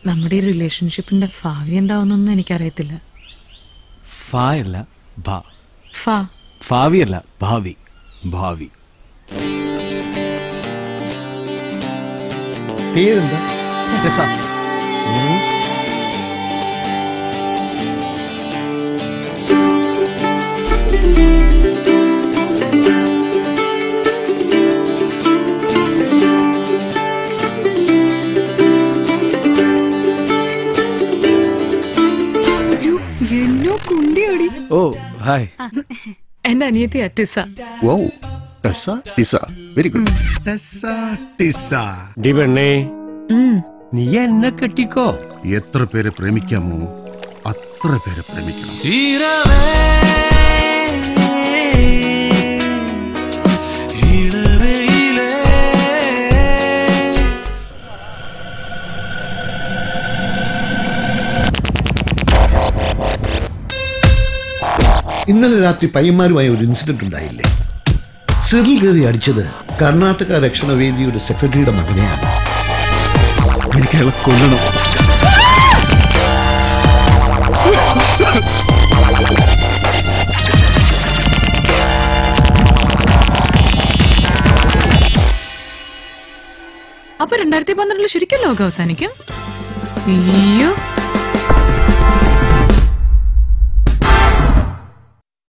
നമ്മുടെ ഈ റിലേഷൻഷിപ്പിന്റെ ഭാവി എന്താവുന്നൊന്നും എനിക്കറിയത്തില്ല. ഭാവിയല്ല ഭാവി. ഭാവി പേരെന്താ? ഓ ഹായ്. എന്റെ അനിയത്തി അറ്റിസ. Very good. നീ എന്നെ കെട്ടിക്കോ. എത്ര പേരെ പ്രേമിക്കാമോ അത്ര പേരെ പ്രേമിക്കണം. ഇന്നലെ രാത്രി പയ്യന്മാരുമായി ഒരു ഇൻസിഡന്റ് ഉണ്ടായില്ലേ? സിറിൽ കയറി അടിച്ചത് കർണാടക രക്ഷണവേദിയുടെ സെക്രട്ടറിയുടെ മകനെയാണ്. എനിക്ക് അയാളെ കൊല്ലണം. അപ്പൊ 2012 ശരിക്കും ലോകം അവസാനിക്കും? അയ്യോ.